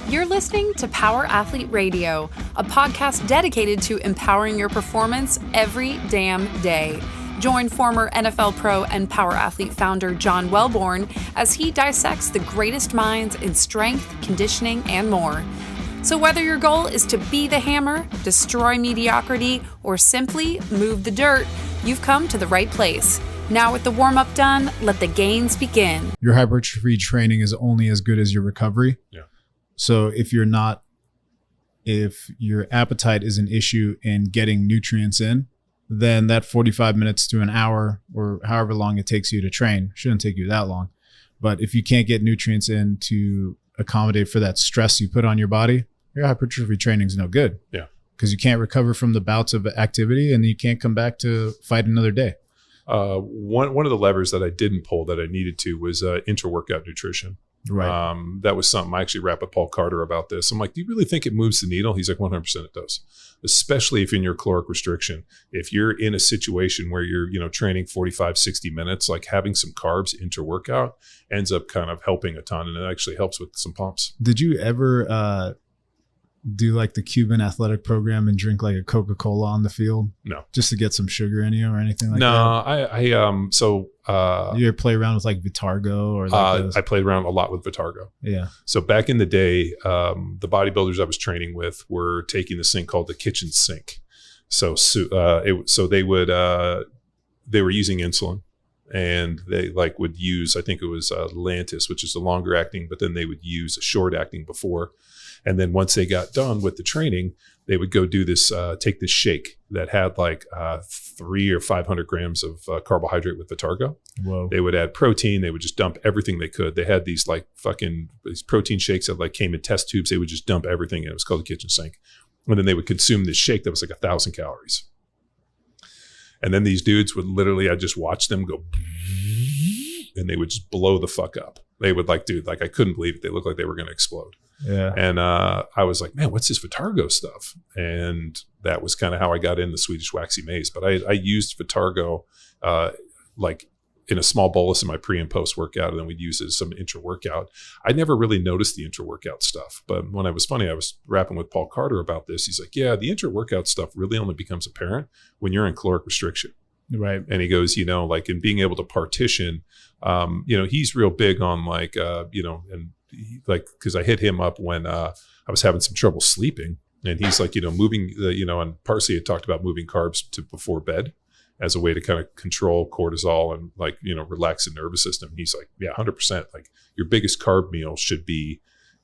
You're listening to Power Athlete Radio, a podcast dedicated to empowering your performance every damn day. Join former NFL pro and Power Athlete founder John Welborn as he dissects the greatest minds in strength, conditioning, and more. So whether your goal is to be the hammer, destroy mediocrity, or simply move the dirt, you've come to the right place. Now with the warm-up done, let the gains begin. Your hypertrophy training is only as good as your recovery. Yeah. So if your appetite is an issue in getting nutrients in, then that 45 minutes to an hour or however long it takes you to train shouldn't take you that long. But if you can't get nutrients in to accommodate for that stress you put on your body, your hypertrophy training is no good. Yeah. Because you can't recover from the bouts of activity and you can't come back to fight another day. One of the levers that I didn't pull that I needed to was intra-workout nutrition. Right. That was something I actually rapped with Paul Carter about this. I'm like, do you really think it moves the needle? He's like, 100% it does, especially if in your caloric restriction. If you're in a situation where you're, training 45, 60 minutes, like having some carbs inter-workout ends up kind of helping a ton, and it actually helps with some pumps. Did you ever do like the Cuban athletic program and drink like a Coca-Cola on the field? No. Just to get some sugar in you or anything like that? No, you ever play around with like Vitargo or like I played around a lot with Vitargo. Yeah. So back in the day, the bodybuilders I was training with were taking this thing called the kitchen sink. They were using insulin, and they would use, I think it was Lantus, which is the longer acting, but then they would use a short acting before. And then once they got done with the training, they would go do this, take this shake that had 300 or 500 grams of carbohydrate with Vitargo. Whoa. They would add protein. They would just dump everything they could. They had these these protein shakes that came in test tubes. They would just dump everything in. It was called the kitchen sink. And then they would consume this shake that was 1,000 calories. And then these dudes would literally, I just watched them go, and they would just blow the fuck up. They would I couldn't believe it. They looked like they were going to explode. Yeah. And I was like, man, what's this Vitargo stuff? And that was kind of how I got in the Swedish waxy maize. But I used Vitargo in a small bolus in my pre and post workout, and then we'd use it as some intra-workout. I never really noticed the intra-workout stuff. But when I was rapping with Paul Carter about this. He's like, yeah, the intra-workout stuff really only becomes apparent when you're in caloric restriction. Right. And he goes, in being able to partition, he's real big on because I hit him up when I was having some trouble sleeping, and he's like, moving and Parsley had talked about moving carbs to before bed as a way to kind of control cortisol and relax the nervous system. He's like, yeah, 100%. Like your biggest carb meal should be,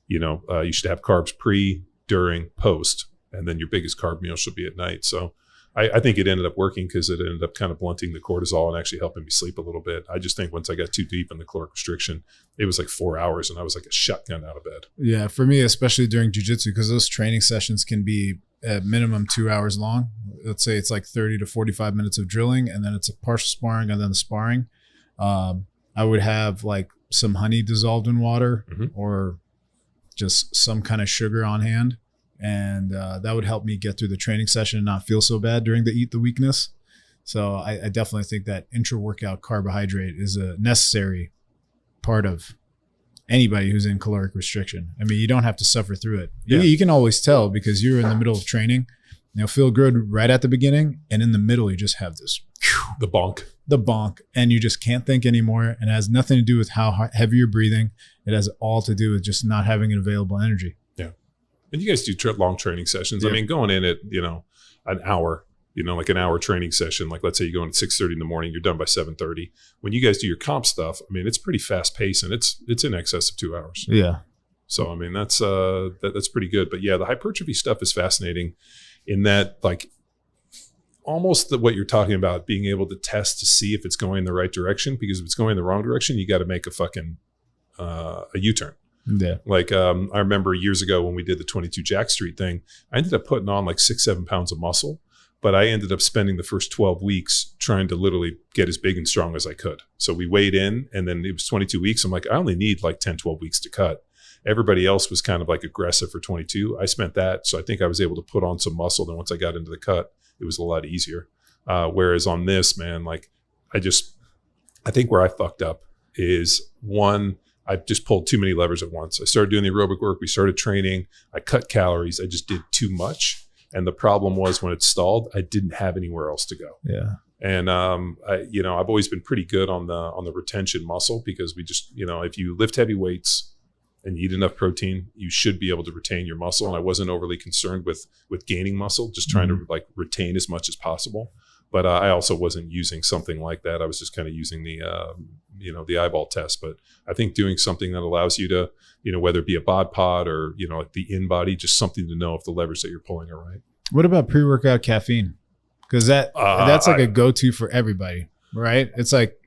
you should have carbs pre, during, post, and then your biggest carb meal should be at night. So I think it ended up working because it ended up kind of blunting the cortisol and actually helping me sleep a little bit. I just think once I got too deep in the caloric restriction, it was 4 hours and I was like a shotgun out of bed. Yeah, for me, especially during jiu-jitsu, because those training sessions can be at minimum 2 hours long. Let's say it's 30 to 45 minutes of drilling, and then it's a partial sparring and then the sparring. I would have some honey dissolved in water or just some kind of sugar on hand. And that would help me get through the training session and not feel so bad during the weakness. So I definitely think that intra-workout carbohydrate is a necessary part of anybody who's in caloric restriction. I mean, you don't have to suffer through it. Yeah. You can always tell because you're in the middle of training. Feel good right at the beginning, and in the middle, you just have this. The bonk. And you just can't think anymore. And it has nothing to do with how heavy you're breathing. It has all to do with just not having available energy. And you guys do long training sessions. Yeah. I mean, going in at, an hour, an hour training session, let's say you go in at 6:30 in the morning, you're done by 7:30. When you guys do your comp stuff, I mean, it's pretty fast paced and it's in excess of 2 hours. Yeah. So, I mean, that's pretty good. But yeah, the hypertrophy stuff is fascinating in that almost what you're talking about, being able to test to see if it's going in the right direction, because if it's going in the wrong direction, you got to make a fucking a U-turn. Yeah. I remember years ago when we did the 22 Jack Street thing, I ended up putting on 6-7 pounds of muscle, but I ended up spending the first 12 weeks trying to literally get as big and strong as I could. So we weighed in, and then it was 22 weeks. I'm like, I only need 10, 12 weeks to cut. Everybody else was kind of aggressive for 22. I spent that. So I think I was able to put on some muscle. Then once I got into the cut, it was a lot easier. Whereas on this, man, I think where I fucked up is one, I just pulled too many levers at once. I started doing the aerobic work. We started training. I cut calories. I just did too much. And the problem was when it stalled, I didn't have anywhere else to go. Yeah. And I've always been pretty good on the retention muscle, because we just, if you lift heavy weights and you eat enough protein, you should be able to retain your muscle. And I wasn't overly concerned with gaining muscle, just trying to like retain as much as possible. But I also wasn't using something like that. I was just kind of using the eyeball test. But I think doing something that allows you to, whether it be a bod pod or, like the in-body, just something to know if the levers that you're pulling are right. What about pre-workout caffeine? Because that's like a go-to for everybody, right? It's like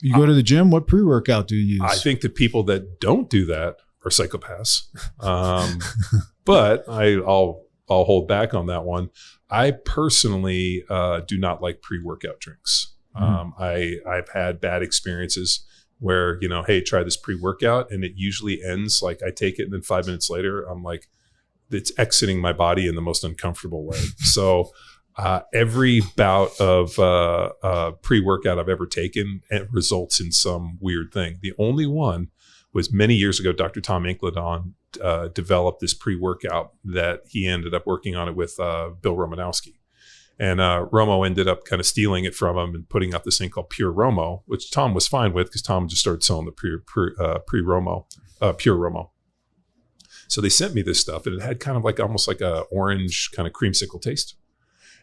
you go to the gym, what pre-workout do you use? I think the people that don't do that are psychopaths. But I'll hold back on that one. I personally do not like pre-workout drinks. I've had bad experiences where, hey, try this pre-workout, and it usually ends like I take it and then 5 minutes later, I'm like, it's exiting my body in the most uncomfortable way. So every bout of pre-workout I've ever taken, it results in some weird thing. The only one was many years ago, Dr. Tom Incledon developed this pre-workout that he ended up working on it with Bill Romanowski. And Romo ended up kind of stealing it from him and putting out this thing called Pure Romo, which Tom was fine with because Tom just started selling the Pure Romo. So they sent me this stuff, and it had kind of like almost like a orange kind of creamsicle taste.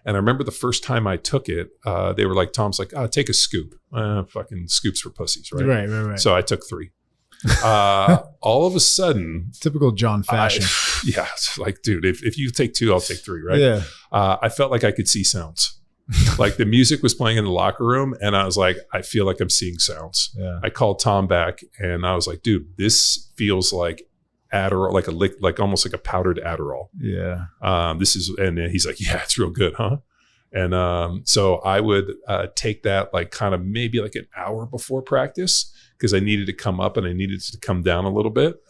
And I remember the first time I took it, they were like, Tom's like, take a scoop. Fucking scoops for pussies, right? Right. So I took 3. All of a sudden, typical John fashion. It's like, dude, if you take 2, I'll take 3, right? Yeah. I felt like I could see sounds. Like the music was playing in the locker room, and I was like, I feel like I'm seeing sounds. Yeah. I called Tom back, and I was like, dude, this feels like Adderall, like almost like a powdered Adderall. Yeah. And he's like, yeah, it's real good, huh? And so I would take that like kind of maybe like an hour before practice, because I needed to come up and I needed to come down a little bit,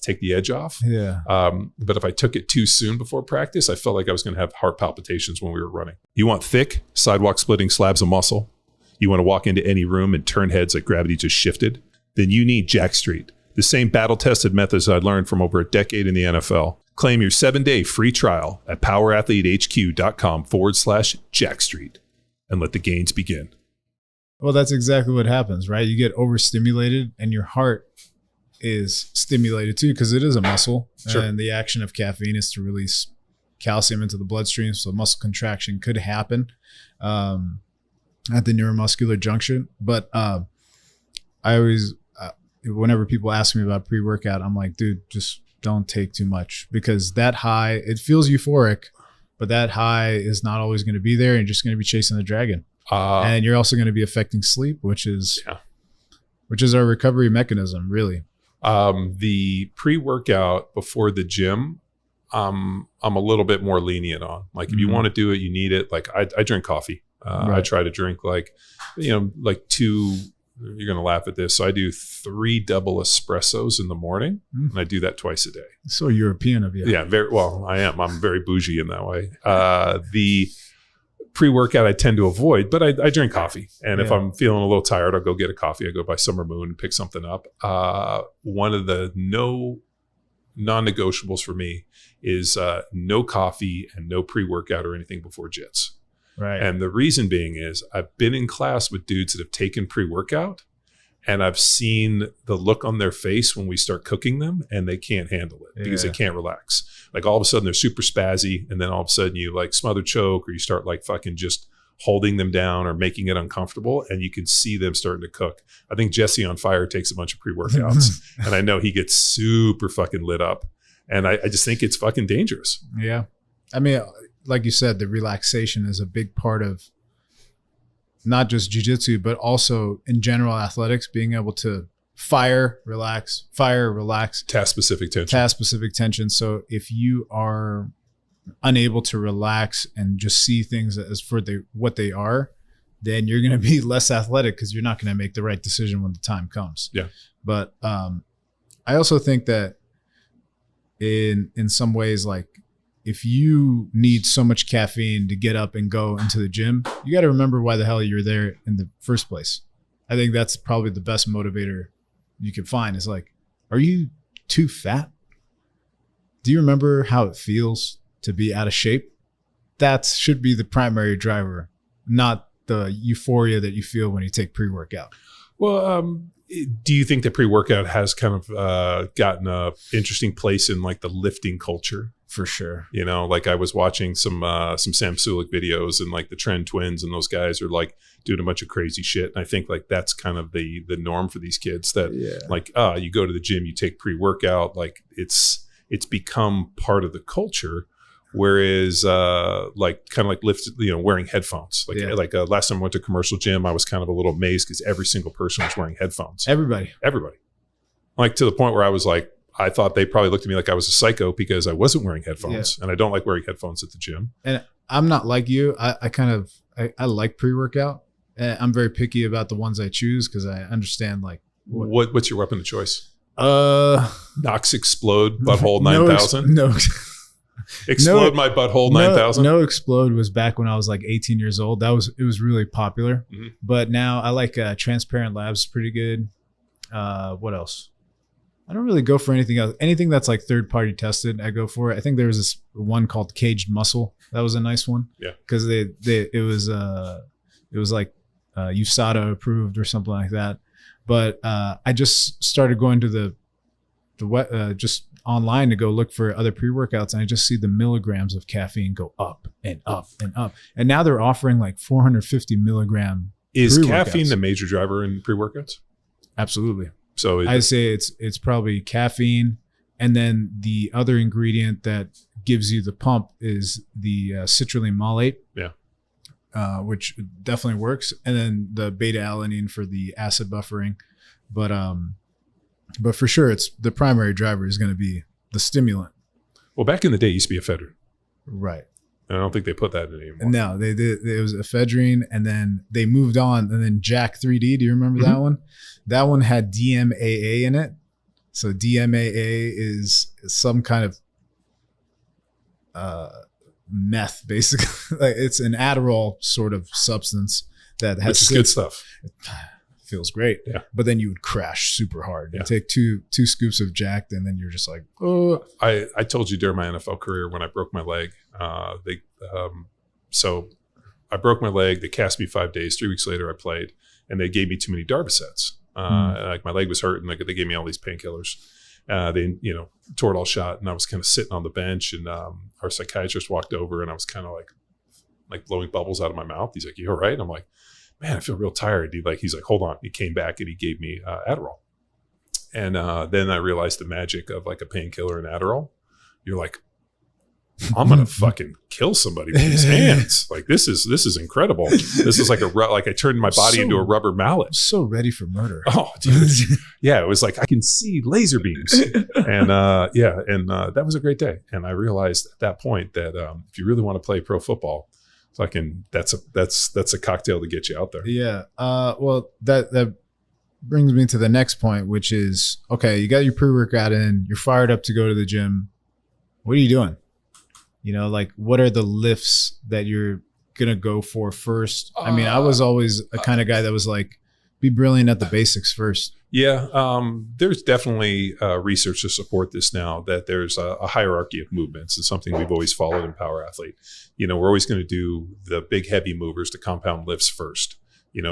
take the edge off. Yeah. But if I took it too soon before practice, I felt like I was going to have heart palpitations when we were running. You want thick, sidewalk splitting slabs of muscle? You want to walk into any room and turn heads like gravity just shifted? Then you need Jack Street. The same battle-tested methods I learned from over a decade in the NFL. Claim your 7-day free trial at powerathletehq.com/Jackstreet and let the gains begin. Well, that's exactly what happens, right? You get overstimulated and your heart is stimulated too, because it is a muscle. Sure. And the action of caffeine is to release calcium into the bloodstream. So muscle contraction could happen at the neuromuscular junction. But I always, whenever people ask me about pre-workout, I'm like, dude, just don't take too much, because that high, it feels euphoric, but that high is not always going to be there. You're just going to be chasing the dragon. And you're also going to be affecting sleep, which is our recovery mechanism, really. The pre-workout before the gym, I'm a little bit more lenient on. Like, if you want to do it, you need it. Like I drink coffee. Right. I try to drink like 2, you're going to laugh at this. So I do 3 double espressos in the morning, and I do that twice a day. So European of you. Yeah, very well. I am. I'm very bougie in that way. The pre-workout I tend to avoid, but I drink coffee. And if I'm feeling a little tired, I'll go get a coffee. I go by Summer Moon and pick something up. One of the non-negotiables for me is no coffee and no pre-workout or anything before jits. Right. And the reason being is I've been in class with dudes that have taken pre-workout, and I've seen the look on their face when we start cooking them, and they can't handle it because they can't relax. Like all of a sudden they're super spazzy, and then all of a sudden you like smother choke, or you start like fucking just holding them down or making it uncomfortable, and you can see them starting to cook. I think Jesse on Fire takes a bunch of pre-workouts and I know he gets super fucking lit up, and I just think it's fucking dangerous. Yeah. I mean, like you said, the relaxation is a big part of not just jiu-jitsu, but also in general athletics, being able to fire, relax, Task-specific tension. So if you are unable to relax and just see things as for what they are, then you're going to be less athletic, because you're not going to make the right decision when the time comes. Yeah. But I also think that in some ways, like, if you need so much caffeine to get up and go into the gym, you got to remember why the hell you're there in the first place. I think that's probably the best motivator you can find, is like, are you too fat? Do you remember how it feels to be out of shape? That should be the primary driver, not the euphoria that you feel when you take pre-workout. Well, do you think that pre-workout has kind of gotten a interesting place in like the lifting culture? For sure. You know, like I was watching some Sam Sulik videos, and like the Trend Twins and those guys are like doing a bunch of crazy shit. And I think like that's kind of the norm for these kids that like, you go to the gym, you take pre-workout, like it's become part of the culture. Whereas like kind of like wearing headphones, like last time I went to a commercial gym, I was kind of a little amazed because every single person was wearing headphones. Everybody, like to the point where I was like, I thought they probably looked at me like I was a psycho because I wasn't wearing headphones, and I don't like wearing headphones at the gym. And I'm not like you. I like pre-workout. I'm very picky about the ones I choose because I understand like what's your weapon of choice? Knox Explode Butthole 9000. No. Explode my butthole 9000. No Explode was back when I was like 18 years old. It was really popular. Mm-hmm. But now I like Transparent Labs, pretty good. What else? I don't really go for anything else. Anything that's like third party tested, I go for it. I think there was this one called Caged Muscle. That was a nice one. Yeah. Because it was like USADA approved or something like that. But I just started going to the just online to go look for other pre-workouts, and I just see the milligrams of caffeine go up and up and up. And now they're offering like 450 milligram. Is caffeine the major driver in pre-workouts? Absolutely. So I'd say it's probably caffeine, and then the other ingredient that gives you the pump is the citrulline malate. Yeah. Which definitely works, and then the beta alanine for the acid buffering. But for sure, it's the primary driver is going to be the stimulant. Well, back in the day, it used to be ephedrine. Right. And I don't think they put that in anymore. No, they did. It was ephedrine, and then they moved on. And then Jack 3D, do you remember that one? That one had DMAA in it. So DMAA is some kind of meth, basically. Like it's an Adderall sort of substance that has which is good stuff. Feels great, yeah. But then you would crash super hard. You take two scoops of Jack, and then you're just like, oh. I told you during my NFL career when I broke my leg, so I broke my leg. They cast me 5 days. 3 weeks later, I played, and they gave me too many Darbacets. Like my leg was hurt, and they gave me all these painkillers. They tore it all shot, and I was kind of sitting on the bench, and our psychiatrist walked over, and I was kind of like blowing bubbles out of my mouth. He's like, "You all right?" I'm like, man, I feel real tired. He's like, hold on. He came back and he gave me Adderall. And then I realized the magic of like a painkiller and Adderall. You're like, I'm going to fucking kill somebody with these hands. Like this is incredible. This is like I turned my body into a rubber mallet. So ready for murder. Oh, dude. Yeah. It was like, I can see laser beams. And that was a great day. And I realized at that point that if you really want to play pro football, that's a cocktail to get you out there. Yeah. Well, that brings me to the next point, which is, okay, you got your pre-workout in, you're fired up to go to the gym. What are you doing? Like what are the lifts that you're going to go for first? I mean, I was always a kind of guy that was like, be brilliant at the basics first. Yeah. There's definitely research to support this now, that there's a hierarchy of movements. It's something we've always followed in Power Athlete. We're always going to do the big heavy movers, the compound lifts first,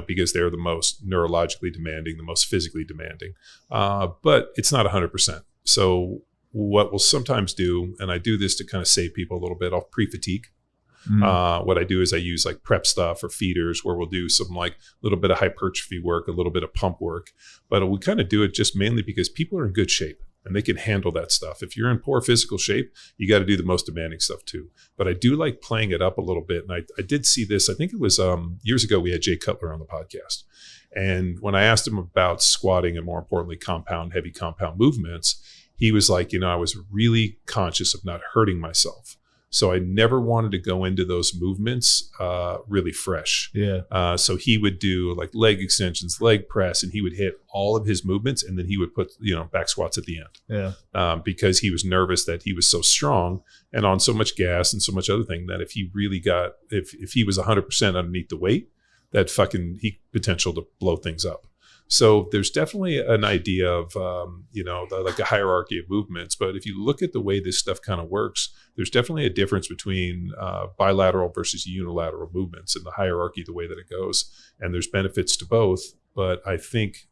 because they're the most neurologically demanding, the most physically demanding. But it's not 100%. So what we'll sometimes do, and I do this to kind of save people a little bit, I'll pre-fatigue. What I do is I use like prep stuff or feeders where we'll do some like a little bit of hypertrophy work, a little bit of pump work, but we kind of do it just mainly because people are in good shape and they can handle that stuff. If you're in poor physical shape, you got to do the most demanding stuff too. But I do like playing it up a little bit. And I did see this, I think it was years ago, we had Jay Cutler on the podcast. And when I asked him about squatting and more importantly, heavy compound movements, he was like, I was really conscious of not hurting myself. So I never wanted to go into those movements really fresh. Yeah. So he would do like leg extensions, leg press, and he would hit all of his movements, and then he would put back squats at the end. Yeah. Because he was nervous that he was so strong and on so much gas and so much other thing that if he really if he was 100% underneath the weight, that fucking he potential to blow things up. So there's definitely an idea of, like a hierarchy of movements. But if you look at the way this stuff kind of works, there's definitely a difference between bilateral versus unilateral movements in the hierarchy, the way that it goes. And there's benefits to both. But I think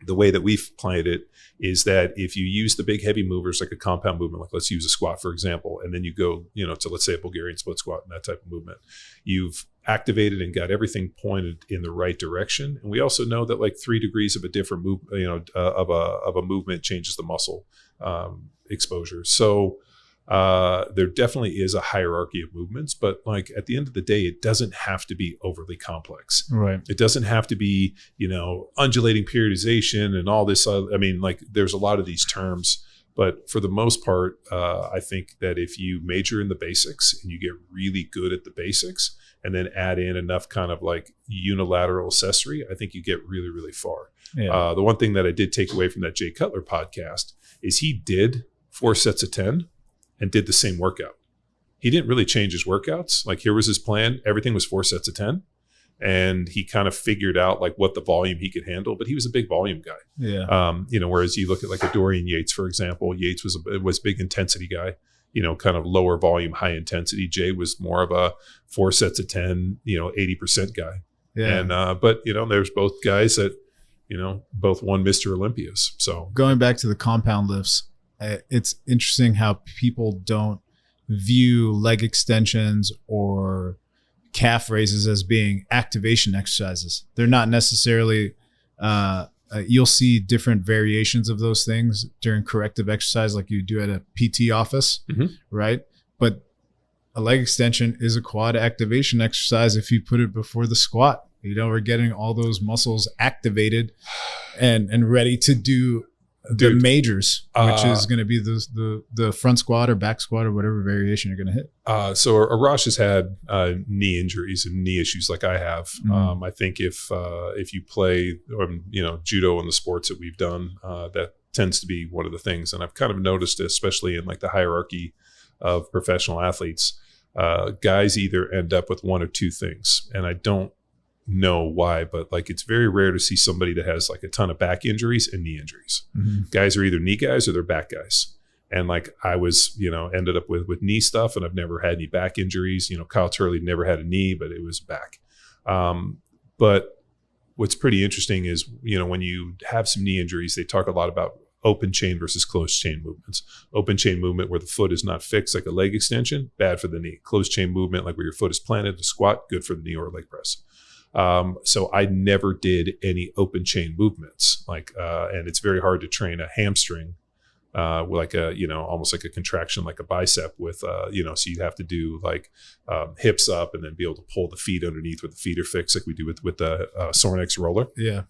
the way that we've played it is that if you use the big heavy movers, like a compound movement, like let's use a squat, for example, and then you go, to let's say a Bulgarian split squat and that type of movement, you've activated and got everything pointed in the right direction. And we also know that like 3 degrees of a different move, of a movement changes the muscle exposure. So there definitely is a hierarchy of movements, but like at the end of the day, it doesn't have to be overly complex. Right. It doesn't have to be, undulating periodization and all this. There's a lot of these terms, but for the most part, I think that if you major in the basics and you get really good at the basics and then add in enough kind of like unilateral accessory, I think you get really, really far. Yeah. The one thing that I did take away from that Jay Cutler podcast is he did 4 sets of 10 and did the same workout. He didn't really change his workouts. Like here was his plan. Everything was 4 sets of 10. And he kind of figured out like what the volume he could handle, but he was a big volume guy. Yeah. Whereas you look at like a Dorian Yates, for example, Yates was a big intensity guy, kind of lower volume, high intensity. Jay was more of a 4 sets of 10, 80% guy. Yeah. And, but there's both guys that, both won Mr. Olympias. So going back to the compound lifts, it's interesting how people don't view leg extensions or calf raises as being activation exercises. They're not necessarily, you'll see different variations of those things during corrective exercise like you do at a PT office, right? But a leg extension is a quad activation exercise if you put it before the squat. We're getting all those muscles activated and ready to do the majors, which is going to be the front squat or back squat or whatever variation you're going to hit. So Arash has had knee injuries and knee issues like I have. I think if you play, judo and the sports that we've done, that tends to be one of the things. And I've kind of noticed, especially in like the hierarchy of professional athletes, guys either end up with one or two things. And I don't know why, but like it's very rare to see somebody that has like a ton of back injuries and knee injuries. Guys are either knee guys or they're back guys. And like I was, ended up with knee stuff, and I've never had any back injuries. Kyle Turley never had a knee, but it was back. But what's pretty interesting is, when you have some knee injuries, they talk a lot about open chain versus closed chain movements. Open chain movement where the foot is not fixed, like a leg extension, bad for the knee. Closed chain movement, like where your foot is planted, a squat, good for the knee or leg press. So I never did any open chain movements, and it's very hard to train a hamstring, like almost like a contraction, like a bicep with, so you have to do like, hips up and then be able to pull the feet underneath with the feet are fixed, like we do with the, Sornex roller. Yeah.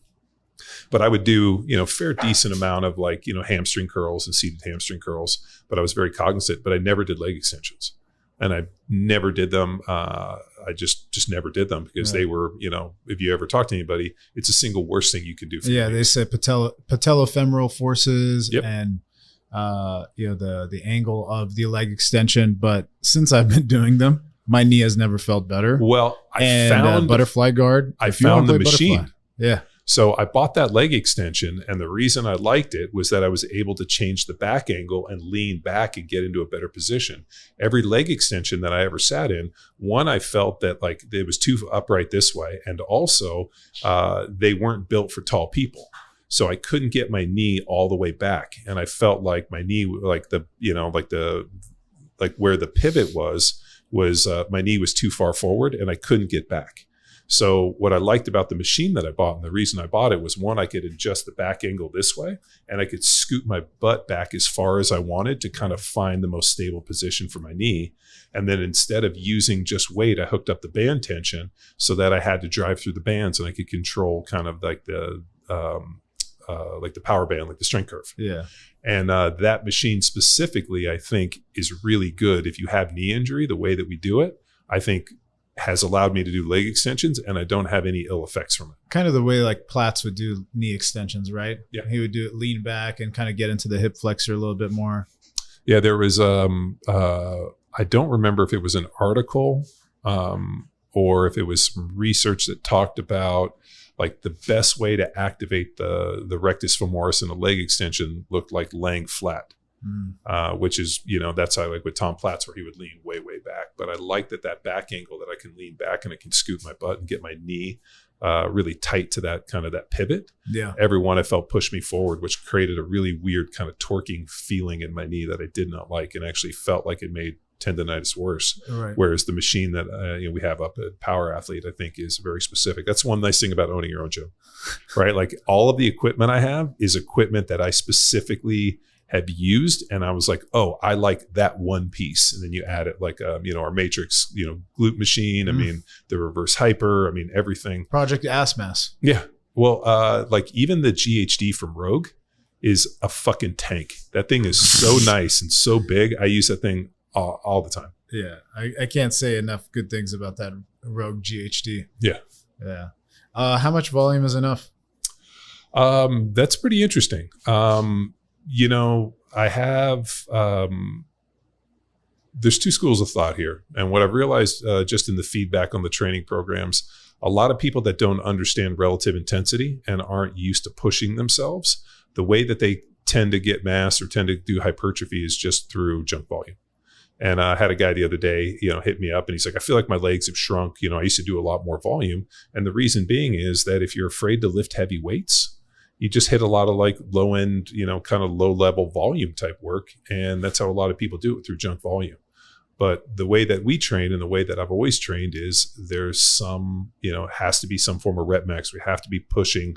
But I would do, fair decent amount of like, hamstring curls and seated hamstring curls, but I was very cognizant, but I never did leg extensions. And I never did them. I just never did them because they were, if you ever talk to anybody, it's the single worst thing you can do. They say patellofemoral forces and, the angle of the leg extension. But since I've been doing them, my knee has never felt better. Well, I found butterfly guard. I found the machine. Butterfly. Yeah. So I bought that leg extension, and the reason I liked it was that I was able to change the back angle and lean back and get into a better position. Every leg extension that I ever sat in, one, I felt that like it was too upright this way, and also they weren't built for tall people. So I couldn't get my knee all the way back, and I felt like my knee, like where the pivot was my knee was too far forward, and I couldn't get back. So what I liked about the machine that I bought, and the reason I bought it, was one, I could adjust the back angle this way, and I could scoot my butt back as far as I wanted to kind of find the most stable position for my knee. And then instead of using just weight, I hooked up the band tension so that I had to drive through the bands, and I could control kind of like the power band, like the strength curve. Yeah. And that machine specifically, I think, is really good if you have knee injury. The way that we do it, I think, has allowed me to do leg extensions, and I don't have any ill effects from it. Kind of the way like Platz would do knee extensions, right? Yeah. He would do it lean back and kind of get into the hip flexor a little bit more. Yeah, there was, I don't remember if it was an article or if it was some research that talked about like the best way to activate the rectus femoris in a leg extension looked like laying flat. Which is, that's how, like with Tom Platz, where he would lean way, way back. But I like that back angle, that I can lean back and I can scoot my butt and get my knee really tight to that kind of that pivot. Yeah. Every one I felt pushed me forward, which created a really weird kind of torquing feeling in my knee that I did not like, and actually felt like it made tendonitis worse. Right. Whereas the machine that we have up at Power Athlete, I think, is very specific. That's one nice thing about owning your own gym, right? Like all of the equipment I have is equipment that I specifically have used, and I was like, oh, I like that one piece. And then you add it like our Matrix glute machine, I mean the reverse hyper, I mean everything. Project Ass Mass. Yeah. Well, like even the GHD from Rogue is a fucking tank. That thing is so nice and so big. I use that thing all the time. Yeah, I can't say enough good things about that Rogue GHD. Yeah. How much volume is enough? That's pretty interesting. I have, there's two schools of thought here. And what I've realized just in the feedback on the training programs, a lot of people that don't understand relative intensity and aren't used to pushing themselves, the way that they tend to get mass or tend to do hypertrophy is just through junk volume. And I had a guy the other day, hit me up and he's like, I feel like my legs have shrunk. I used to do a lot more volume. And the reason being is that if you're afraid to lift heavy weights, you just hit a lot of like low end, kind of low level volume type work. And that's how a lot of people do it, through junk volume. But the way that we train and the way that I've always trained is there's some, has to be some form of rep max. We have to be pushing,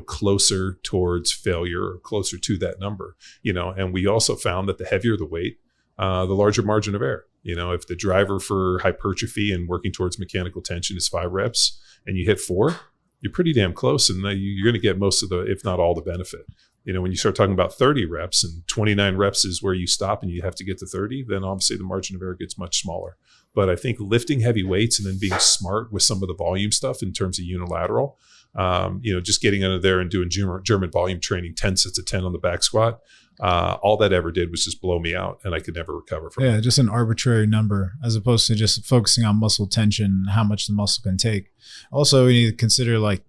closer towards failure or closer to that number, and we also found that the heavier the weight, the larger margin of error. If the driver for hypertrophy and working towards mechanical tension is 5 reps and you hit 4, you're pretty damn close, and you're going to get most of the, if not all the benefit. When you start talking about 30 reps and 29 reps is where you stop and you have to get to 30, then obviously the margin of error gets much smaller. But I think lifting heavy weights and then being smart with some of the volume stuff in terms of unilateral, just getting under there and doing German volume training, 10 sets of 10 on the back squat, all that ever did was just blow me out, and I could never recover from it. Yeah, just an arbitrary number as opposed to just focusing on muscle tension and how much the muscle can take. Also, we need to consider like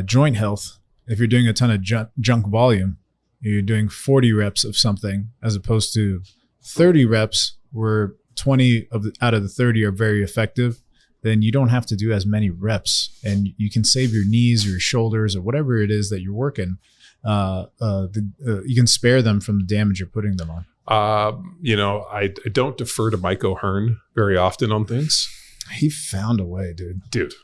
joint health. If you're doing a ton of junk volume, you're doing 40 reps of something as opposed to 30 reps where 20 out of the 30 are very effective, then you don't have to do as many reps and you can save your knees or your shoulders or whatever it is that you're working. You can spare them from the damage you're putting them on. I don't defer to Mike O'Hearn very often on things. He found a way, dude.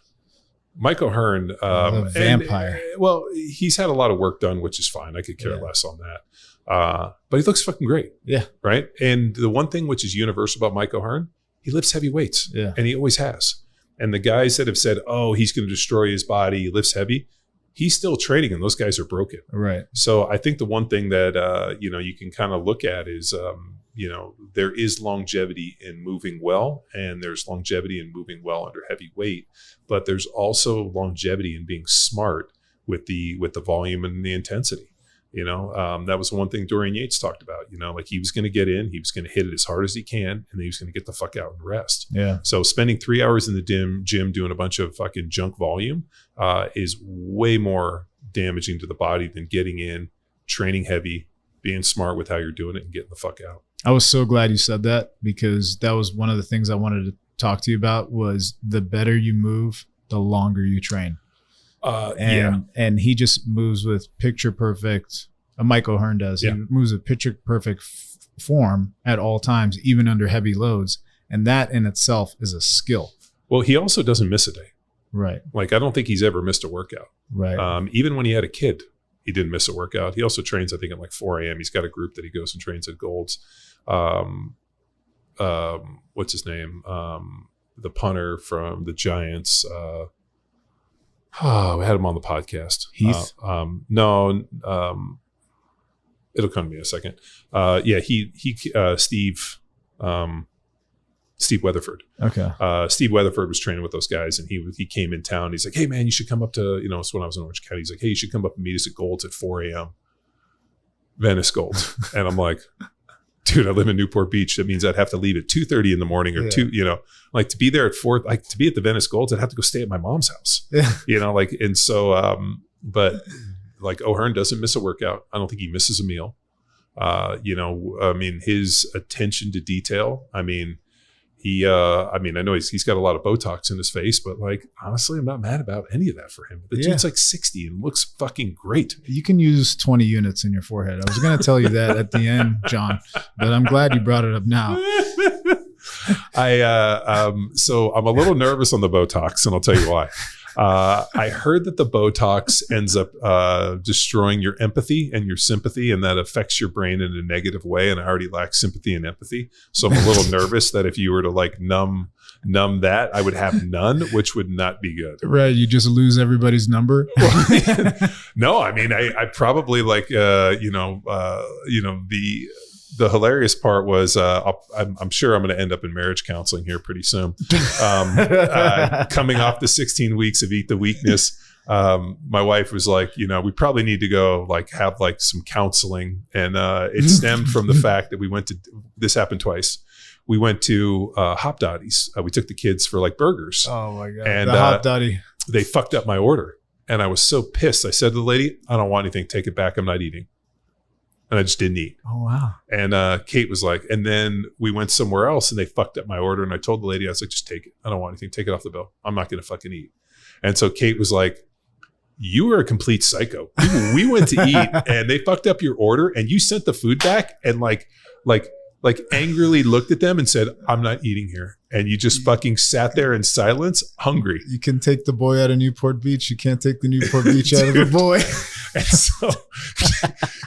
Mike O'Hearn, a vampire. He's had a lot of work done, which is fine. I could care less on that. But he looks fucking great. Yeah. Right. And the one thing which is universal about Mike O'Hearn, he lifts heavy weights. Yeah. And he always has. And the guys that have said, oh, he's going to destroy his body, he lifts heavy, he's still training, and those guys are broken. Right. So I think the one thing that, you can kind of look at is, there is longevity in moving well, and there's longevity in moving well under heavy weight, but there's also longevity in being smart with the volume and the intensity. That was one thing Dorian Yates talked about, like he was going to get in, he was going to hit it as hard as he can, and then he was going to get the fuck out and rest. Yeah. So spending 3 hours in the gym doing a bunch of fucking junk volume is way more damaging to the body than getting in, training heavy, being smart with how you're doing it, and getting the fuck out. I was so glad you said that, because that was one of the things I wanted to talk to you about was the better you move, the longer you train. And he just moves with picture perfect. Mike O'Hearn does. Yeah. He moves with picture perfect form at all times, even under heavy loads. And that in itself is a skill. Well, he also doesn't miss a day. Right. Like, I don't think he's ever missed a workout. Right. Even when he had a kid, he didn't miss a workout. He also trains, I think, at like 4 a.m. He's got a group that he goes and trains at Gold's. What's his name? The punter from the Giants. We had him on the podcast. Heath? No. It'll come to me in a second. Steve Weatherford. Okay. Steve Weatherford was training with those guys, and he came in town. He's like, hey man, you should come up to, it's when I was in Orange County. He's like, hey, you should come up and meet us at Gold's at 4 a.m. Venice Gold. And I'm like, dude, I live in Newport Beach. That means I'd have to leave at 2:30 in the morning or 2, like to be there at 4, like to be at the Venice Golds, I'd have to go stay at my mom's house, like, and so, but like O'Hearn doesn't miss a workout. I don't think he misses a meal. I mean, his attention to detail, I mean, I know he's got a lot of Botox in his face, but like, honestly, I'm not mad about any of that for him. The dude's like 60 and looks fucking great. You can use 20 units in your forehead. I was going to tell you that at the end, John, but I'm glad you brought it up now. So I'm a little nervous on the Botox, and I'll tell you why. I heard that the Botox ends up destroying your empathy and your sympathy, and that affects your brain in a negative way. And I already lack sympathy and empathy. So I'm a little nervous that if you were to like numb that, I would have none, which would not be good. Right. You just lose everybody's number. No, I mean, I probably like, the hilarious part was I'm sure I'm going to end up in marriage counseling here pretty soon. Coming off the 16 weeks of Eat the Weakness, my wife was like, we probably need to go like have like some counseling. And it stemmed from the fact that this happened twice. We went to Hop Dotty's. We took the kids for like burgers. Oh my God. And the Hop Dotty. They fucked up my order. And I was so pissed. I said to the lady, I don't want anything. Take it back. I'm not eating. And I just didn't eat. Oh, wow. And Kate was like, and then we went somewhere else and they fucked up my order. And I told the lady, I was like, just take it. I don't want anything. Take it off the bill. I'm not going to fucking eat. And so Kate was like, you are a complete psycho. We went to eat and they fucked up your order and you sent the food back and like angrily looked at them and said, I'm not eating here. And you just fucking sat there in silence, hungry. You can take the boy out of Newport Beach. You can't take the Newport Beach out of the boy. And so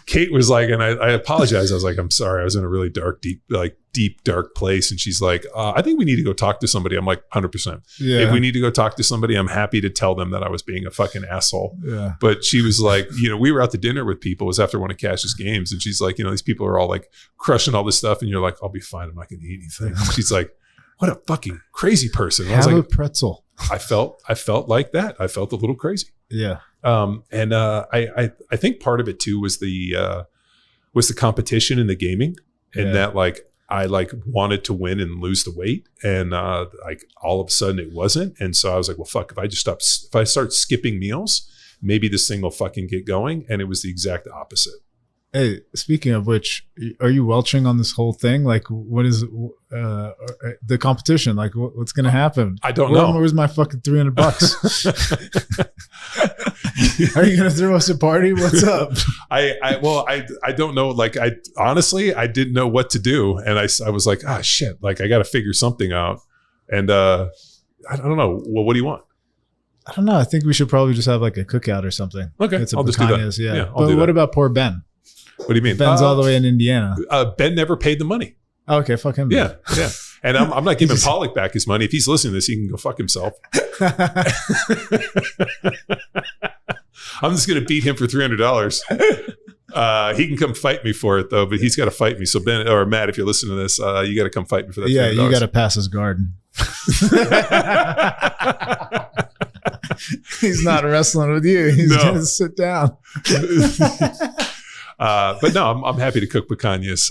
Kate was like, and I apologized. I was like, I'm sorry. I was in a really deep, dark place. And she's like, I think we need to go talk to somebody. I'm like, 100%. Yeah. If we need to go talk to somebody, I'm happy to tell them that I was being a fucking asshole. Yeah. But she was like, we were out to dinner with people. It was after one of Cash's games. And she's like, these people are all like crushing all this stuff. And you're like, I'll be fine. I'm not going to eat anything. She's like, what a fucking crazy person. I was Have like, a pretzel. I felt like that. I felt a little crazy. Yeah. I think part of it too was the competition in the gaming, and that like I like wanted to win and lose the weight, and like all of a sudden it wasn't, and so I was like, well, fuck, if I start skipping meals, maybe this thing will fucking get going, and it was the exact opposite. Hey, speaking of which, are you welching on this whole thing? Like, what is the competition? Like, what's going to happen? I don't know. Where's my fucking $300? Are you going to throw us a party? What's up? I don't know. Like, I honestly didn't know what to do. And I was like, shit, like I got to figure something out. And I don't know. Well, what do you want? I don't know. I think we should probably just have like a cookout or something. Okay. I'll just do that. Yeah. But what about poor Ben? What do you mean? Ben's all the way in Indiana. Ben never paid the money. Okay, fuck him. Yeah. And I'm not giving Pollock back his money. If he's listening to this, he can go fuck himself. I'm just going to beat him for $300. He can come fight me for it though, but he's got to fight me. So Ben or Matt, if you're listening to this, you got to come fight me for that. Yeah, $300. You got to pass his guard. He's not wrestling with you. He's going to sit down. But no, I'm happy to cook picanhas.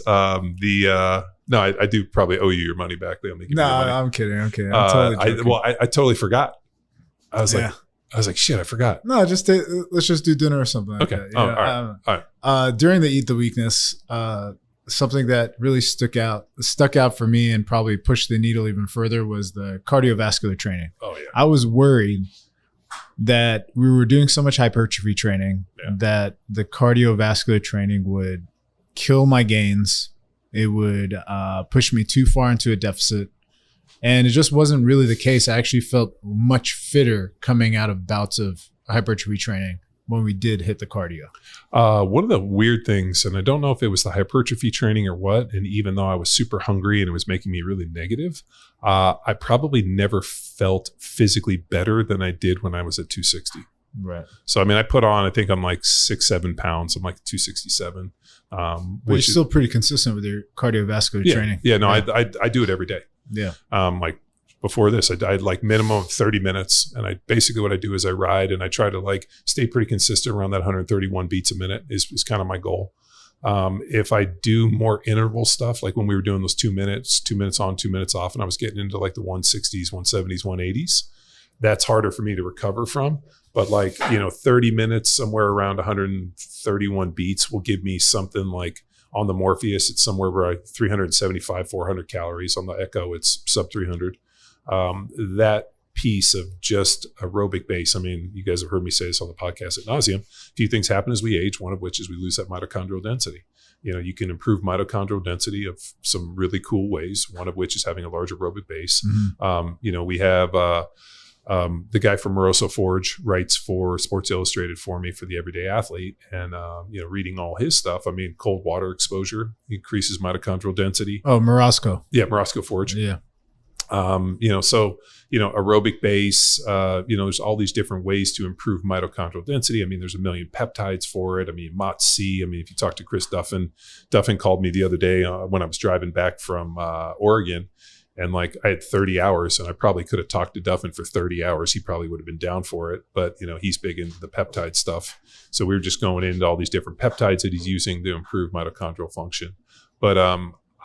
No, I do probably owe you your money back. They'll make you money. I'm kidding. Okay, I'm totally joking. I totally forgot. I was like, shit, I forgot. No, let's just do dinner or something. Like that. All right. During the Eat the Weakness, something that really stuck out for me and probably pushed the needle even further was the cardiovascular training. Oh yeah. I was worried that we were doing so much hypertrophy training that the cardiovascular training would kill my gains. It would push me too far into a deficit. And it just wasn't really the case. I actually felt much fitter coming out of bouts of hypertrophy training when we did hit the cardio. One of the weird things, and I don't know if it was the hypertrophy training or what, and even though I was super hungry and it was making me really negative, I probably never felt physically better than I did when I was at 260. Right. So, I mean, I put on, I think I'm like 6-7 pounds. I'm like 267. But you're still pretty consistent with your cardiovascular training. Yeah, no, right? I do it every day. Yeah. Like before this, I like minimum of 30 minutes. And basically what I do is I ride and I try to like stay pretty consistent around that 131 beats a minute is kind of my goal. If I do more interval stuff, like when we were doing those 2 minutes on, 2 minutes off, and I was getting into like the 160s, 170s, 180s, that's harder for me to recover from. But 30 minutes, somewhere around 131 beats will give me something like on the Morpheus, it's somewhere around 375, 400 calories. On the Echo, it's sub 300. That piece of just aerobic base, I mean, you guys have heard me say this on the podcast ad nauseum. A few things happen as we age, one of which is we lose that mitochondrial density. You can improve mitochondrial density of some really cool ways, one of which is having a large aerobic base. Mm-hmm. We have the guy from Moroso Forge writes for Sports Illustrated for me for the Everyday Athlete. And, reading all his stuff, I mean, cold water exposure increases mitochondrial density. Oh, Morosco. Yeah, Morosco Forge. Yeah. Aerobic base, there's all these different ways to improve mitochondrial density. I mean, there's a million peptides for it. I mean, MOTS-C. I mean, if you talk to Chris Duffin called me the other day when I was driving back from Oregon, and I had 30 hours, and I probably could have talked to Duffin for 30 hours. He probably would have been down for it, but he's big into the peptide stuff. So we were just going into all these different peptides that he's using to improve mitochondrial function. But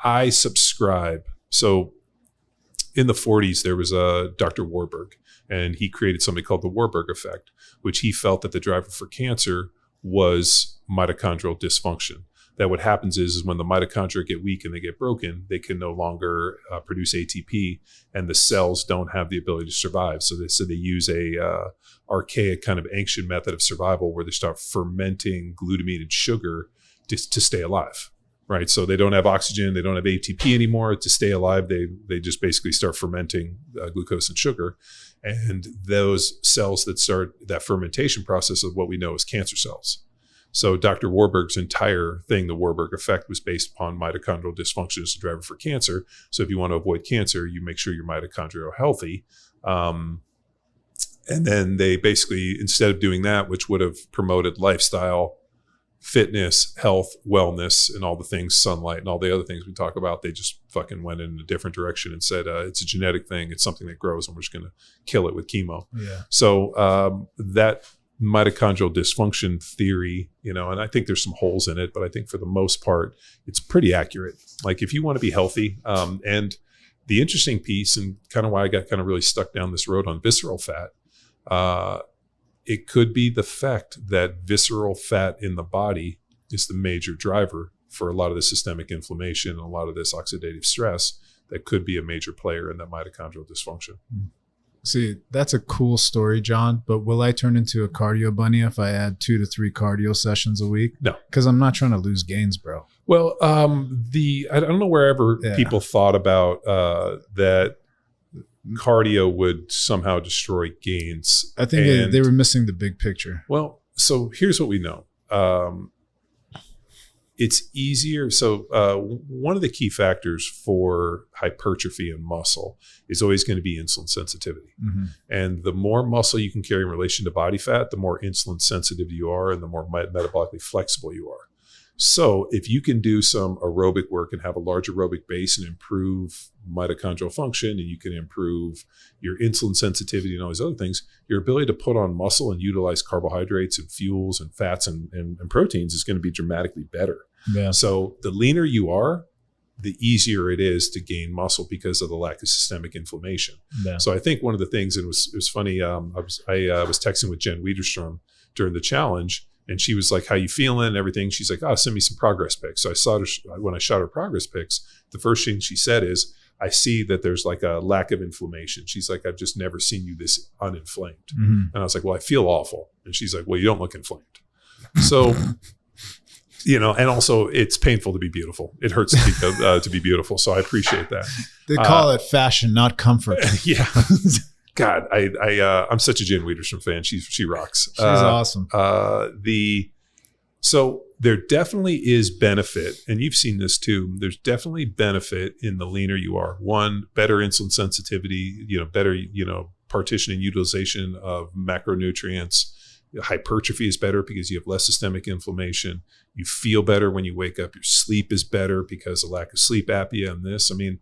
I subscribe. So in the 40s, there was a Dr. Warburg, and he created something called the Warburg effect, which he felt that the driver for cancer was mitochondrial dysfunction. That what happens is when the mitochondria get weak and they get broken, they can no longer produce ATP, and the cells don't have the ability to survive. So they use a archaic kind of ancient method of survival where they start fermenting glutamine and sugar to stay alive. Right. So they don't have oxygen. They don't have ATP anymore. To stay alive, they just basically start fermenting glucose and sugar. And those cells that start that fermentation process of what we know as cancer cells. So Dr. Warburg's entire thing, the Warburg effect, was based upon mitochondrial dysfunction as a driver for cancer. So if you want to avoid cancer, you make sure your mitochondria are healthy. And then they basically, instead of doing that, which would have promoted lifestyle, fitness, health, wellness, and all the things, sunlight, and all the other things we talk about, they just fucking went in a different direction and said, it's a genetic thing. It's something that grows, and we're just going to kill it with chemo. Yeah. So that mitochondrial dysfunction theory, and I think there's some holes in it, but I think for the most part, it's pretty accurate. Like if you want to be healthy, and the interesting piece, and kind of why I got kind of really stuck down this road on visceral fat, it could be the fact that visceral fat in the body is the major driver for a lot of the systemic inflammation and a lot of this oxidative stress that could be a major player in that mitochondrial dysfunction. See, that's a cool story, John, but will I turn into a cardio bunny if I add 2 to 3 cardio sessions a week? No. Because I'm not trying to lose gains, bro. Well, I don't know wherever people thought about that cardio would somehow destroy gains. I think they were missing the big picture. Well, so here's what we know. It's easier. So one of the key factors for hypertrophy in muscle is always going to be insulin sensitivity. Mm-hmm. And the more muscle you can carry in relation to body fat, the more insulin sensitive you are and the more metabolically flexible you are. So if you can do some aerobic work and have a large aerobic base and improve mitochondrial function, and you can improve your insulin sensitivity and all these other things, your ability to put on muscle and utilize carbohydrates and fuels and fats and proteins is going to be dramatically better. Yeah. So the leaner you are, the easier it is to gain muscle because of the lack of systemic inflammation. Yeah. So I think one of the things, and it was funny, I was texting with Jen Wiederstrom during the challenge, and she was like, "How you feeling?" and everything. She's like, "Oh, send me some progress pics." So I saw her, when I shot her progress pics, the first thing she said is, "I see that there's like a lack of inflammation." She's like, "I've just never seen you this uninflamed." Mm-hmm. And I was like, "Well, I feel awful." And she's like, "Well, you don't look inflamed." So, and also it's painful to be beautiful. It hurts to be beautiful. So I appreciate that. They call it fashion, not comfort. Yeah. God, I'm such a Jen Wiederstrom fan. She rocks. She's awesome. So there definitely is benefit, and you've seen this too. There's definitely benefit in the leaner you are. One, better insulin sensitivity, better, partition and utilization of macronutrients. Hypertrophy is better because you have less systemic inflammation. You feel better when you wake up. Your sleep is better because of lack of sleep apnea and this. I mean,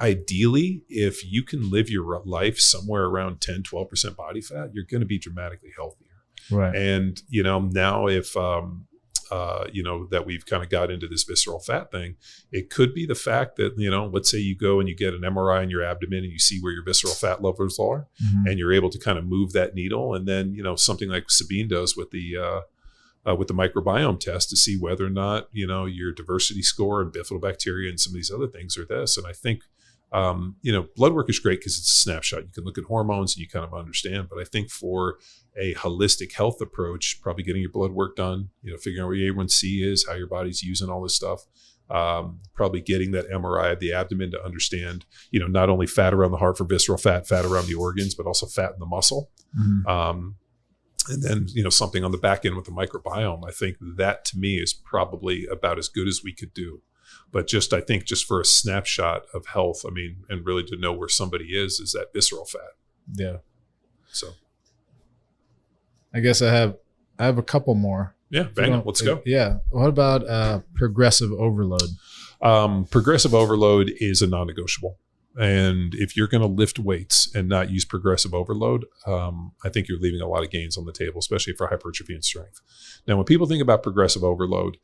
ideally, if you can live your life somewhere around 10, 12% body fat, you're going to be dramatically healthier. Right. And, now if that we've kind of got into this visceral fat thing. It could be the fact that, let's say you go and you get an MRI in your abdomen and you see where your visceral fat levels are, and you're able to kind of move that needle. And then, something like Sabine does with the microbiome test to see whether or not, your diversity score and bifidobacteria and some of these other things are this. And I think, blood work is great because it's a snapshot. You can look at hormones and you kind of understand. But I think for a holistic health approach, probably getting your blood work done, figuring out where your A1C is, how your body's using all this stuff, probably getting that MRI of the abdomen to understand, not only fat around the heart for visceral fat around the organs, but also fat in the muscle. And then, something on the back end with the microbiome. I think that to me is probably about as good as we could do. But I think just for a snapshot of health, and really to know where somebody is that visceral fat. Yeah. So I guess I have a couple more. Yeah, bang on. Let's go. Yeah. What about progressive overload? Progressive overload is a non-negotiable. And if you're going to lift weights and not use progressive overload, I think you're leaving a lot of gains on the table, especially for hypertrophy and strength. Now, when people think about progressive overload,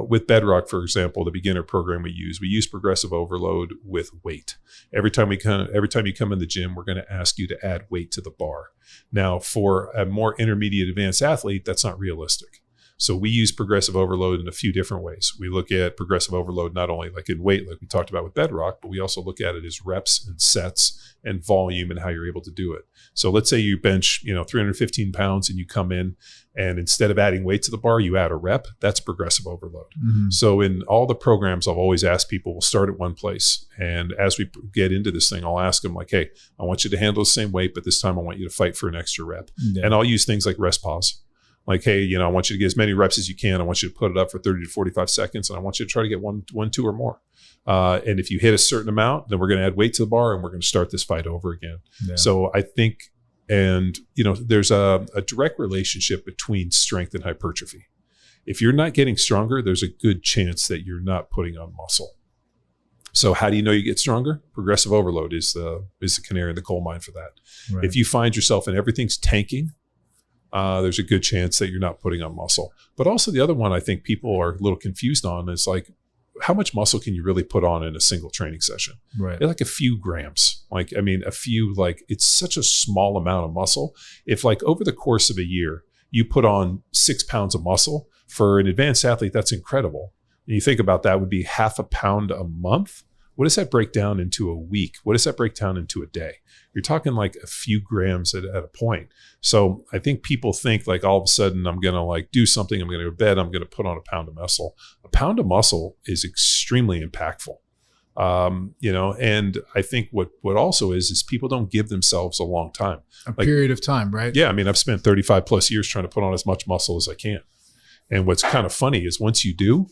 with Bedrock, for example, the beginner program we use progressive overload with weight. Every time you come in the gym, we're going to ask you to add weight to the bar. Now, for a more intermediate advanced athlete, that's not realistic. So we use progressive overload in a few different ways. We look at progressive overload not only like in weight, like we talked about with Bedrock, but we also look at it as reps and sets and volume and how you're able to do it. So let's say you bench, 315 pounds and you come in and instead of adding weight to the bar, you add a rep. That's progressive overload. So in all the programs, I've always asked people, we'll start at one place. And as we get into this thing, I'll ask them like, hey, I want you to handle the same weight, but this time I want you to fight for an extra rep. Yeah. And I'll use things like rest pause. Like, hey, I want you to get as many reps as you can. I want you to put it up for 30 to 45 seconds. And I want you to try to get one, two or more. And if you hit a certain amount, then we're going to add weight to the bar and we're going to start this fight over again. Yeah. So I think, there's a direct relationship between strength and hypertrophy. If you're not getting stronger, there's a good chance that you're not putting on muscle. So how do you know you get stronger? Progressive overload is the canary in the coal mine for that. Right. If you find yourself and everything's tanking, there's a good chance that you're not putting on muscle. But also the other one I think people are a little confused on is like, how much muscle can you really put on in a single training session? Right. They're like a few grams. It's such a small amount of muscle. If like over the course of a year, you put on 6 pounds of muscle, for an advanced athlete, that's incredible. And you think about that would be 0.5 pound a month. What does that break down into a week? What does that break down into a day? You're talking like a few grams at a point. So I think people think like all of a sudden I'm going to like do something. I'm going to go to bed. I'm going to put on a pound of muscle. A pound of muscle is extremely impactful. And I think what also is people don't give themselves a long time. A period of time, right? Yeah. I've spent 35 plus years trying to put on as much muscle as I can. And what's kind of funny is once you do,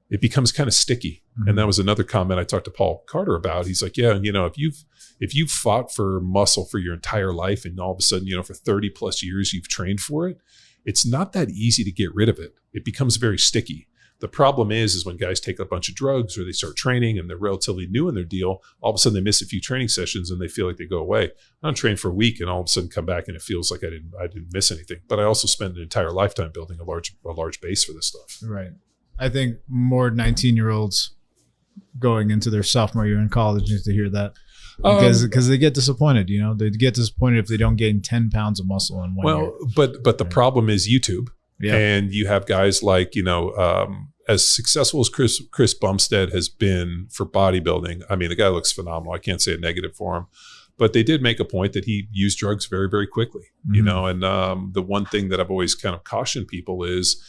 it becomes kind of sticky. Mm-hmm. And that was another comment I talked to Paul Carter about. He's like, yeah, if you've fought for muscle for your entire life and all of a sudden, for 30 plus years, you've trained for it, it's not that easy to get rid of it. It becomes very sticky. The problem is when guys take a bunch of drugs or they start training and they're relatively new in their deal, all of a sudden they miss a few training sessions and they feel like they go away. I don't train for a week and all of a sudden come back and it feels like I didn't miss anything. But I also spent an entire lifetime building a large base for this stuff. Right. I think more 19-year-olds going into their sophomore year in college need to hear that because they get disappointed. They get disappointed if they don't gain 10 pounds of muscle in 1 year. But the problem is YouTube, and you have guys like as successful as Chris Bumstead has been for bodybuilding. I mean, the guy looks phenomenal. I can't say a negative for him. But they did make a point that he used drugs very, very quickly, and the one thing that I've always kind of cautioned people is,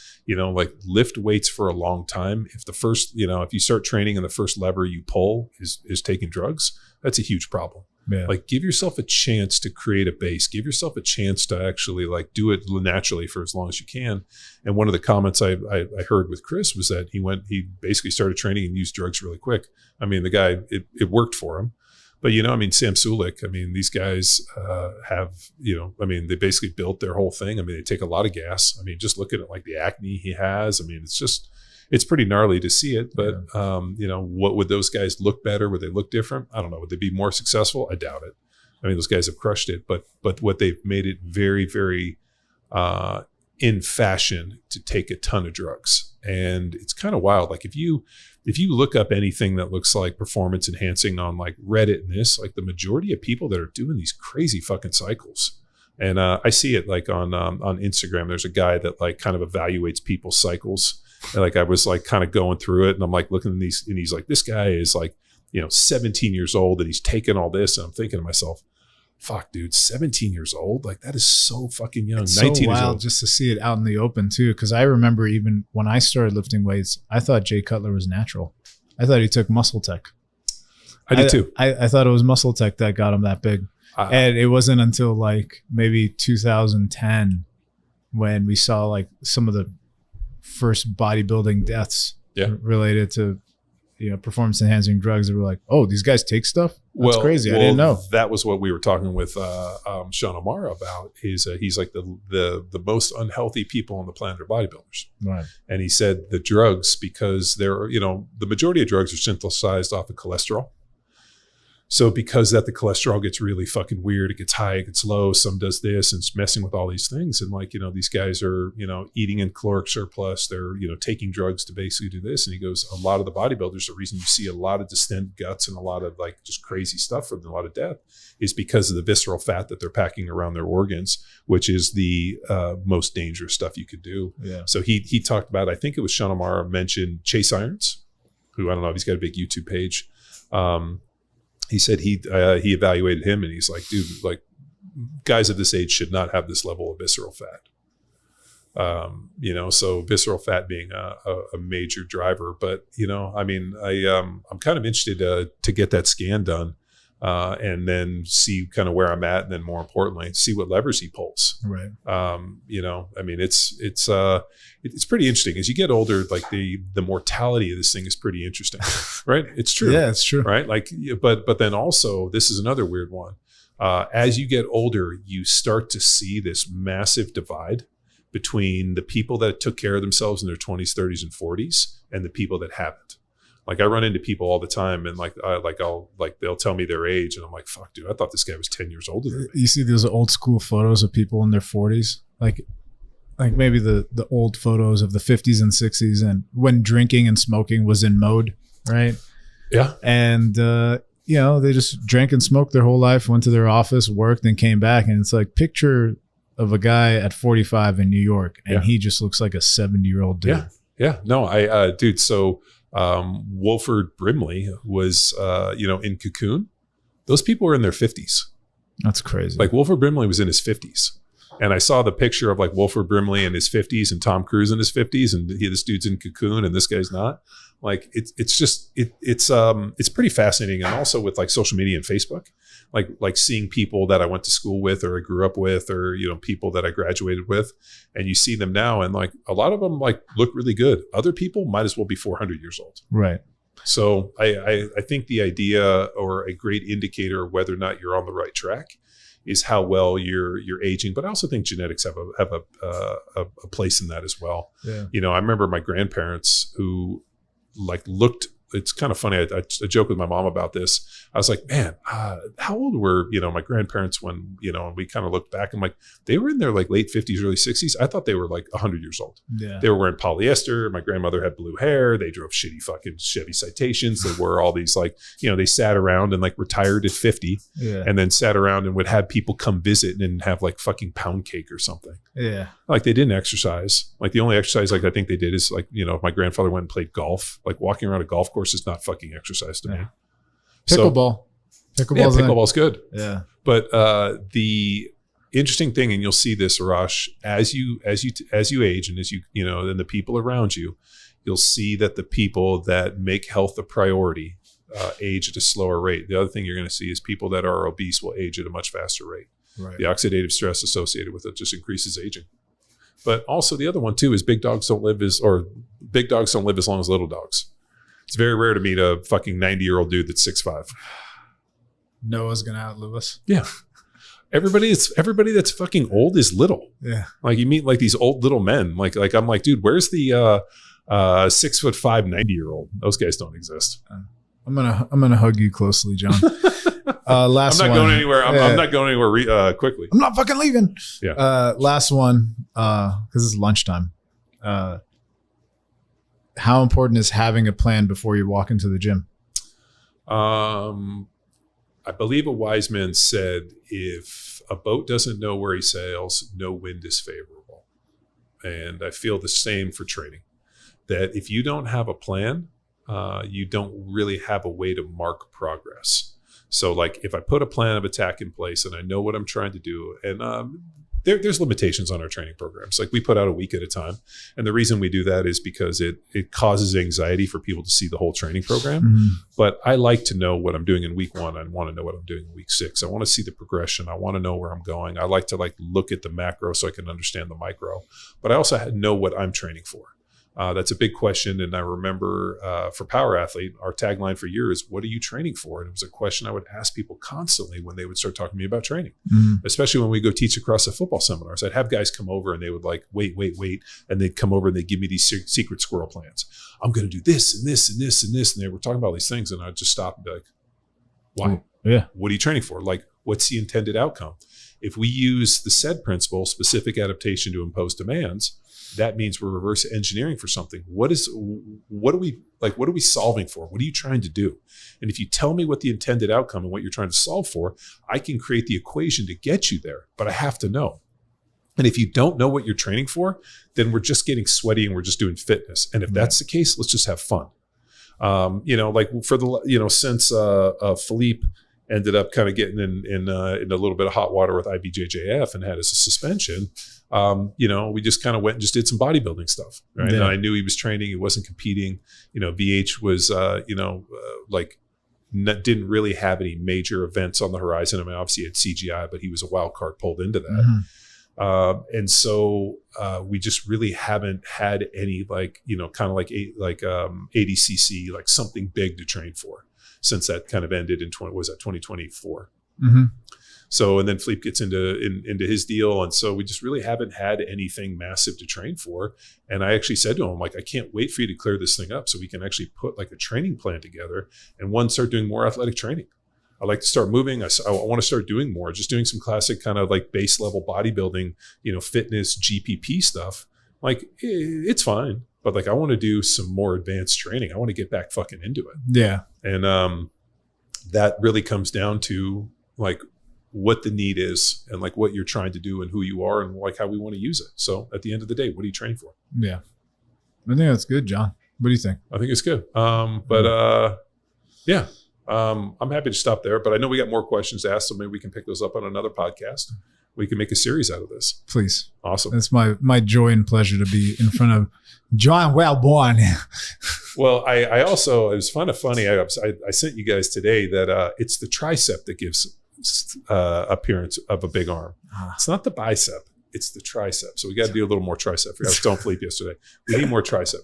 lift weights for a long time. If the first, if you start training and the first lever you pull is taking drugs, that's a huge problem. Yeah. Like give yourself a chance to create a base, give yourself a chance to actually do it naturally for as long as you can. And one of the comments I heard with Chris was that he basically started training and used drugs really quick. I mean, the guy, it worked for him. But, Sam Sulik, these guys they basically built their whole thing. They take a lot of gas. Just look at it like the acne he has. It's pretty gnarly to see it. But, what would those guys look better? Would they look different? I don't know. Would they be more successful? I doubt it. Those guys have crushed it. But what they've made it very, very in fashion to take a ton of drugs. And it's kind of wild. Like if you look up anything that looks like performance enhancing on like Reddit and this, like the majority of people that are doing these crazy fucking cycles. And I see it like on Instagram. There's a guy that like kind of evaluates people's cycles. And like I was like kind of going through it, and I'm like looking at these, and he's like, this guy is like, 17 years old, and he's taking all this. And I'm thinking to myself, fuck, dude, 17 years old? Like that is so fucking young. It's 19 so years wild old. just to see it out in the open too. Because I remember even when I started lifting weights, I thought Jay Cutler was natural. I thought he took Muscle Tech. I did too. I thought it was Muscle Tech that got him that big. And it wasn't until like maybe 2010 when we saw like some of the first bodybuilding deaths related to performance enhancing drugs that were like, oh, these guys take stuff? That's crazy. I didn't know. That was what we were talking with Sean O'Mara about. He's like the most unhealthy people on the planet are bodybuilders. Right. And he said the drugs, because they're, the majority of drugs are synthesized off of cholesterol. So because the cholesterol gets really fucking weird, it gets high, it gets low, some does this, and it's messing with all these things. And like, these guys are, eating in caloric surplus. They're, taking drugs to basically do this. And he goes, a lot of the bodybuilders, the reason you see a lot of distended guts and a lot of like just crazy stuff from a lot of death is because of the visceral fat that they're packing around their organs, which is the most dangerous stuff you could do. Yeah. So he talked about, I think it was Sean O'Mara mentioned Chase Irons, who, I don't know, he's got a big YouTube page. He said he evaluated him, and he's like, dude, like guys of this age should not have this level of visceral fat. So visceral fat being a major driver. But, I'm kind of interested to get that scan done and then see kind of where I'm at. And then more importantly, see what levers he pulls. Right. It's pretty interesting as you get older, like the mortality of this thing is pretty interesting, right? It's true. Yeah, it's true. Right. Like, but then also this is another weird one. As you get older, you start to see this massive divide between the people that took care of themselves in their 20s, 30s, and 40s and the people that haven't. Like I run into people all the time, and they'll tell me their age, and I'm like, fuck, dude, I thought this guy was 10 years older than me. You see those old school photos of people in their 40s, like maybe the old photos of the 50s and 60s, and when drinking and smoking was in mode, right? Yeah. And they just drank and smoked their whole life, went to their office, worked, and came back, and it's like picture of a guy at 45 in New York, and he just looks like a 70-year-old dude. Yeah. Yeah. No, dude. So Wolford Brimley was, in Cocoon. Those people were in their 50s. That's crazy. Like Wolford Brimley was in his 50s. And I saw the picture of like Wolford Brimley in his 50s and Tom Cruise in his 50s, and this dude's in Cocoon and this guy's not. Like it's pretty fascinating. And also with like social media and Facebook, like seeing people that I went to school with or I grew up with, or people that I graduated with, and you see them now, and like a lot of them like look really good. Other people might as well be 400 years old. Right. So I think the idea, or a great indicator of whether or not you're on the right track, is how well you're aging. But I also think genetics have a place in that as well. Yeah. I remember my grandparents who like looked. It's kind of funny. I joke with my mom about this. I was like, man, how old were, my grandparents when, and we kind of looked back and like, they were in their like late 50s, early 60s. I thought they were like 100 years old. Yeah. They were wearing polyester. My grandmother had blue hair. They drove shitty fucking Chevy Citations. They wore all these like, they sat around and like retired at 50 and then sat around and would have people come visit and have like fucking pound cake or something. Yeah. Like they didn't exercise. Like the only exercise like I think they did is like, if my grandfather went and played golf, like walking around a golf course is not fucking exercise to me. Pickleball. Pickleball's good. Yeah. But the interesting thing, and you'll see this, Arash, as you age and as and the people around you, you'll see that the people that make health a priority age at a slower rate. The other thing you're going to see is people that are obese will age at a much faster rate. Right. The oxidative stress associated with it just increases aging. But also the other one too is big dogs don't live as long as little dogs. It's very rare to meet a fucking 90-year-old dude that's 6'5". Noah's gonna outlive us. Yeah. Everybody that's fucking old is little. Yeah. Like you meet like these old little men. Like I'm like, dude, where's the 6'5", 90-year-old? Those guys don't exist. I'm gonna hug you closely, John. Last I'm not one. going anywhere. I'm not going anywhere quickly. I'm not fucking leaving. Yeah. Last one, because it's lunchtime. How important is having a plan before you walk into the gym? I believe a wise man said, if a boat doesn't know where he sails, no wind is favorable. And I feel the same for training, that if you don't have a plan, you don't really have a way to mark progress. So like if I put a plan of attack in place and I know what I'm trying to do, and there's limitations on our training programs. Like we put out a week at a time. And the reason we do that is because it causes anxiety for people to see the whole training program. Mm-hmm. But I like to know what I'm doing in week 1. I want to know what I'm doing in week 6. I want to see the progression. I want to know where I'm going. I like to look at the macro so I can understand the micro. But I also know what I'm training for. That's a big question. And I remember for Power Athlete, our tagline for years is, what are you training for? And it was a question I would ask people constantly when they would start talking to me about training, especially when we go teach across the football seminars. I'd have guys come over and they would wait. And they'd come over and they'd give me these secret squirrel plans. I'm going to do this and this and this and this. And they were talking about all these things. And I'd just stop and be like, why? Yeah. What are you training for? Like, what's the intended outcome? If we use the SAID principle, specific adaptation to impose demands, that means we're reverse engineering for something. What are we solving for? What are you trying to do? And if you tell me what the intended outcome and what you're trying to solve for, I can create the equation to get you there, but I have to know. And if you don't know what you're training for, then we're just getting sweaty and we're just doing fitness. And if that's the case, let's just have fun. Since Philippe ended up kind of getting in a little bit of hot water with IBJJF and had his suspension, we just kind of went and just did some bodybuilding stuff, right? Yeah. And I knew he was training, he wasn't competing. VH was, didn't really have any major events on the horizon. I mean, obviously he had CGI, but he was a wild card pulled into that. Mm-hmm. And so we just really haven't had any ADCC, like something big to train for since that kind of ended in 2024. Mm-hmm. So, and then Philippe gets into his deal. And so we just really haven't had anything massive to train for. And I actually said to him, I can't wait for you to clear this thing up so we can actually put like a training plan together and start doing more athletic training. I like to start moving. I want to start doing more, just doing some classic kind of like base level bodybuilding, fitness, GPP stuff. Like it's fine, but like I want to do some more advanced training. I want to get back fucking into it. Yeah. And that really comes down to like what the need is and like what you're trying to do and who you are and like how we want to use it. So at the end of the day, what are you training for? Yeah. I think that's good, John. What do you think? I think it's good. I'm happy to stop there, but I know we got more questions to ask, so maybe we can pick those up on another podcast. We can make a series out of this. Please. Awesome. It's my joy and pleasure to be in front of John Wellborn. Well, I also, it was kind of funny. I sent you guys today that it's the tricep that gives appearance of a big arm. It's not the bicep. It's the tricep. So we got to do a little more tricep. I was telling Philippe yesterday. We need more tricep.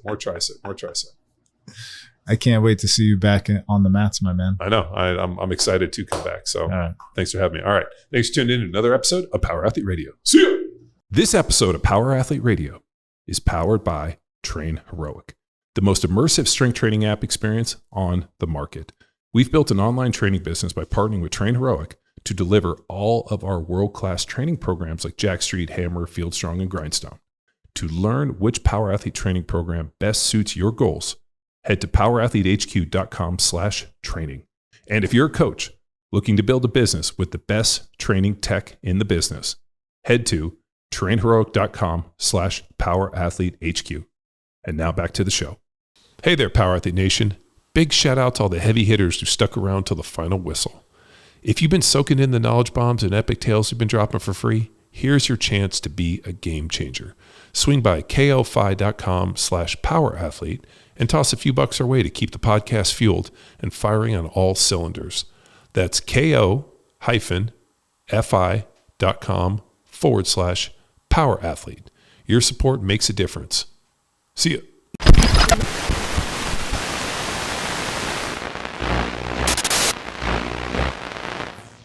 I can't wait to see you back on the mats, my man. I know. I'm excited to come back. So Thanks for having me. All right. Thanks for tuning in to another episode of Power Athlete Radio. See ya. This episode of Power Athlete Radio is powered by Train Heroic, the most immersive strength training app experience on the market. We've built an online training business by partnering with Train Heroic to deliver all of our world-class training programs like Jack Street, Hammer, Field Strong, and Grindstone. To learn which Power Athlete training program best suits your goals, head to powerathletehq.com/training. And if you're a coach looking to build a business with the best training tech in the business, head to trainheroic.com/powerathletehq. And now back to the show. Hey there, Power Athlete Nation. Big shout out to all the heavy hitters who stuck around till the final whistle. If you've been soaking in the knowledge bombs and epic tales we've been dropping for free, here's your chance to be a game changer. Swing by ko-fi.com/powerathlete and toss a few bucks our way to keep the podcast fueled and firing on all cylinders. That's ko-fi.com/powerathlete. Your support makes a difference. See ya.